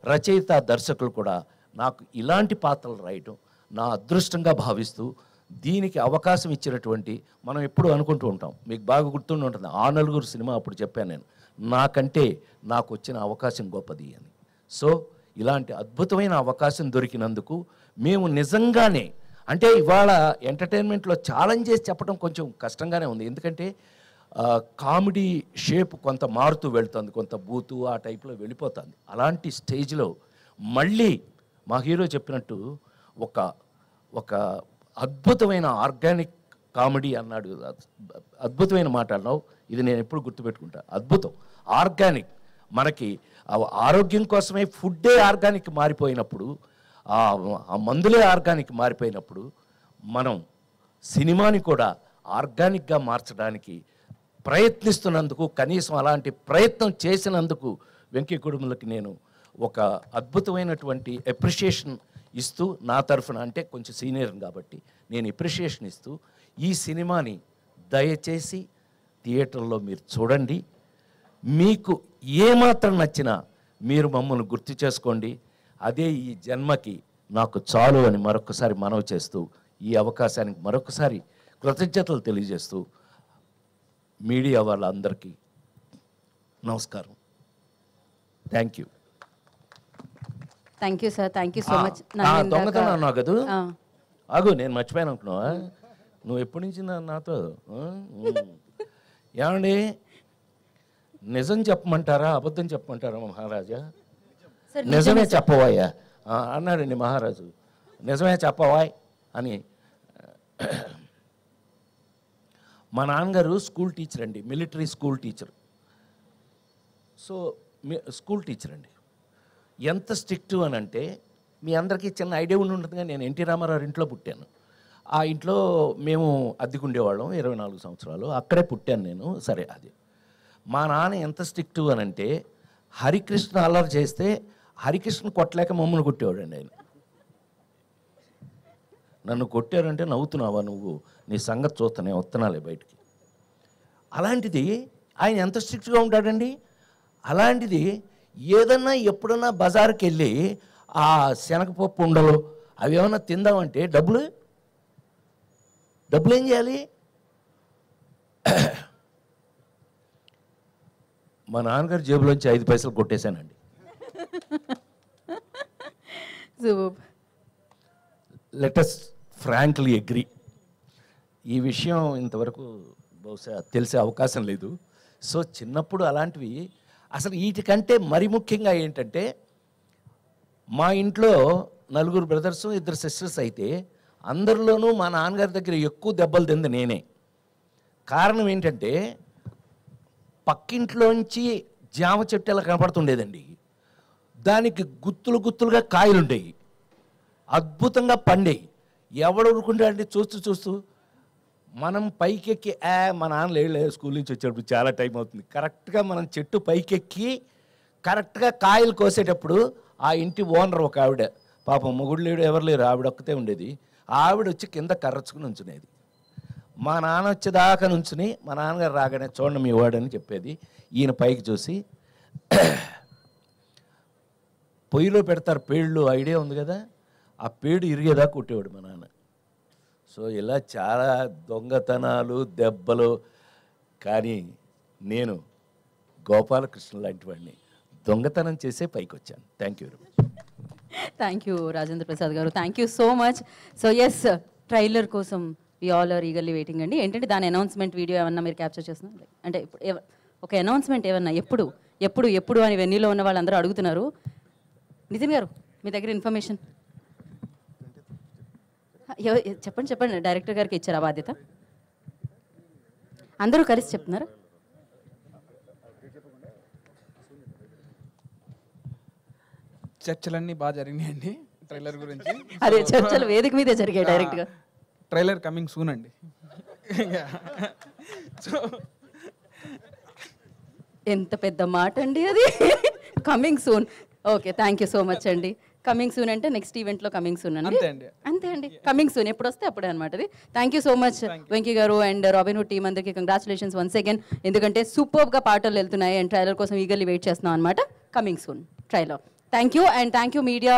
రచయిత దర్శకులు కూడా నాకు ఇలాంటి పాత్రలు రాయటం నా అదృష్టంగా భావిస్తూ, దీనికి అవకాశం ఇచ్చినటువంటి, మనం ఎప్పుడు అనుకుంటూ ఉంటాం, మీకు బాగా గుర్తుండి ఉంటుంది, ఆ నలుగురు సినిమా అప్పుడు చెప్పాను నేను, నాకంటే నాకు వచ్చిన అవకాశం గొప్పది అని. సో ఇలాంటి అద్భుతమైన అవకాశం దొరికినందుకు మేము నిజంగానే అంటే ఇవాళ ఎంటర్టైన్మెంట్లో ఛాలెంజెస్ చెప్పడం కొంచెం కష్టంగానే ఉంది. ఎందుకంటే కామెడీ షేప్ కొంత మారుతూ వెళ్తుంది, కొంత బూతు ఆ టైప్లో వెళ్ళిపోతుంది. అలాంటి స్టేజ్లో మళ్ళీ మా హీరో చెప్పినట్టు ఒక అద్భుతమైన ఆర్గానిక్ కామెడీ అన్నాడు. అద్భుతమైన మాట అన్నావు, ఇది నేను ఎప్పుడు గుర్తుపెట్టుకుంటా. అద్భుతం, ఆర్గానిక్. మనకి ఆరోగ్యం కోసమే ఫుడ్డే ఆర్గానిక్ మారిపోయినప్పుడు, ఆ మందులే ఆర్గానిక్ మారిపోయినప్పుడు, మనం సినిమాని కూడా ఆర్గానిక్గా మార్చడానికి ప్రయత్నిస్తున్నందుకు, కనీసం అలాంటి ప్రయత్నం చేసినందుకు వెంకీ కుటుంబలకి నేను ఒక అద్భుతమైనటువంటి అప్రిషియేషన్ ఇస్తూ, నా తరఫున, అంటే కొంచెం సీనియర్ కాబట్టి నేను అప్రిషియేషన్ ఇస్తూ, ఈ సినిమాని దయచేసి థియేటర్లో మీరు చూడండి. మీకు ఏమాత్రం నచ్చినా మీరు మమ్మల్ని గుర్తు చేసుకోండి. అదే ఈ జన్మకి నాకు చాలు అని మరొకసారి మనవి చేస్తూ, ఈ అవకాశానికి మరొకసారి కృతజ్ఞతలు తెలియజేస్తూ, మీడియా వాళ్ళందరికీ నమస్కారం. Thank you. Thank you sir, thank you so much. దొంగతనం అన్నావు కదా, ఆగు, నేను మర్చిపోయాను అనుకున్నావా? నువ్వు ఎప్పటి నుంచి నాతో ఏమండి నిజం చెప్పమంటారా అబద్ధం చెప్పమంటారా మహారాజా? నిజమే చెప్పవాయా అన్నాడండి మహారాజు. నిజమే చెప్పవాయ్ అని. మా నాన్నగారు స్కూల్ టీచర్ అండి, military school teacher. So school teacher అండి. ఎంత స్ట్రిక్ట్ అని అంటే, మీ అందరికీ చిన్న ఐడియా ఉండి ఉంటుందిగా, నేను ఎన్టీ రామారావు ఇంట్లో పుట్టాను. ఆ ఇంట్లో మేము అద్దెకుండేవాళ్ళం 24 సంవత్సరాలు, అక్కడే పుట్టాను నేను. సరే, అది మా నాన్న ఎంత స్ట్రిక్ట్ అని అంటే, హరికృష్ణ అల్లరి చేస్తే హరికృష్ణ కొట్టలేక మమ్మల్ని కొట్టేవాడండి ఆయన. నన్ను కొట్టారంటే నవ్వుతున్నావా నువ్వు, నీ సంగతి చూస్తానే వస్తున్నాలే బయటికి. అలాంటిది ఆయన ఎంత స్ట్రిక్ట్గా ఉంటాడండి. అలాంటిది ఏదన్నా ఎప్పుడన్నా బజార్కి వెళ్ళి ఆ శనగపప్పు ఉండలు అవి ఏమన్నా తిందామంటే డబ్బులు ఏం చేయాలి? మా నాన్నగారి జేబులోంచి 5 పైసలు కొట్టేశానండి. Let us frankly agree. ఈ విషయం ఇంతవరకు బహుశా తెలిసే అవకాశం లేదు. సో చిన్నప్పుడు అలాంటివి అసలు వీటికంటే మరి ముఖ్యంగా ఏంటంటే, మా ఇంట్లో 4 బ్రదర్స్ 2 సిస్టర్స్ అయితే అందరిలోనూ మా నాన్నగారి దగ్గర ఎక్కువ దెబ్బలు తింది నేనే. కారణం ఏంటంటే, పక్కింట్లోంచి జామ చెట్టు ఎలా కనపడుతుండేదండి, దానికి గుత్తులుగా కాయలు ఉండేవి, అద్భుతంగా పండేవి. ఎవడు ఊరుకుంటాడంటే చూస్తూ మనం పైకెక్కి మా నాన్న లేదు స్కూల్ నుంచి వచ్చేటప్పుడు చాలా టైం అవుతుంది, కరెక్ట్గా మనం చెట్టు పైకెక్కి కరెక్ట్గా కాయలు కోసేటప్పుడు ఆ ఇంటి ఓనర్ ఒక ఆవిడ, పాపం మొగుడు లేడు ఎవరు లేరు, ఆవిడ ఒక్కతే ఉండేది. ఆవిడ వచ్చి కింద కర్రచుకుని ఉంచునేది. మా నాన్న వచ్చేదాకా నుంచుని మా నాన్నగారు రాగానే చూడండి మీ వాడని చెప్పేది. ఈయన పైకి చూసి పొయ్యిలో పెడతారు పేళ్ళు, ఐడియా ఉంది కదా, ఆ పేడు ఇరిగేదాకా కొట్టేవాడు మా నాన్న. సో ఇలా చాలా దొంగతనాలు దెబ్బలు. కానీ నేను గోపాలకృష్ణ లాంటి వాడిని దొంగతనం చేసే పైకి వచ్చాను. Thank you very much. Thank you Rajendra Prasad గారు, thank you so much. So yes, trailer కోసం we all are eagerly waiting అండి. ఏంటంటే దాని అనౌన్స్మెంట్ వీడియో ఏమన్నా మీరు క్యాప్చర్ చేస్తున్నారు అంటే ఇప్పుడు ఒక అనౌన్స్మెంట్ ఏమన్నా ఎప్పుడు అని వెన్నీలో ఉన్న వాళ్ళందరూ అడుగుతున్నారు. నితిన్ గారు మీ దగ్గర ఇన్ఫర్మేషన్ చెప్పండి. డైరెక్టర్ గారికి ఇచ్చారా బాధ్యత? అందరూ కలిసి చెప్తున్నారు. చర్చలన్నీ బాగా జరిగినాయండి ట్రైలర్ గురించి. అదే చర్చలు వేదిక మీదే జరిగాయి డైరెక్ట్గా. ట్రైలర్ కమింగ్ సూన్ అండి. ఎంత పెద్ద మాట అండి అది, coming soon. Okay, thank you so much అండి. కమింగ్ సూన్ అంటే నెక్స్ట్ ఈవెంట్లో కమింగ్ సూన్ అండి. అంతే అండి, కమింగ్ సూన్ ఎప్పుడు వస్తే అప్పుడే అనమాట అది. Thank you so much Venky గారు అండ్ రాబిన్హుడ్ టీమ్ అందరికీ కంగ్రాచులేషన్స్ వన్స్ అగైన్. ఎందుకంటే సూపర్గా పాటలు వెళ్తున్నాయి అండ్ ట్రైలర్ కోసం ఈగర్లీ వెయిట్ చేస్తున్నాం అనమాట. Coming soon trailer. Thank you and thank you media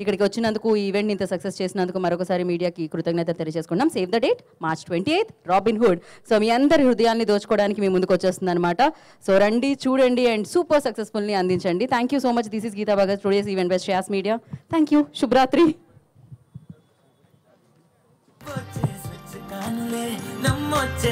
ఇక్కడికి వచ్చినందుకు, ఈ ఈవెంట్ని ఇంత సక్సెస్ చేసినందుకు మరొకసారి మీడియాకి కృతజ్ఞతలు తెలియజేసుకుంటాం. Save the date March 28th Robinhood. So మీ అందరి హృదయాన్ని దోచుకోవడానికి మీ ముందుకు వచ్చేస్తుంది అనమాట. సో రండి, చూడండి అండ్ సూపర్ సక్సెస్ఫుల్ని అందించండి. Thank you so much. This is Geetha Bhagat, today's event by Shreyas media. Thank you. శుభరాత్రి. కానులే నమ్మొచ్చే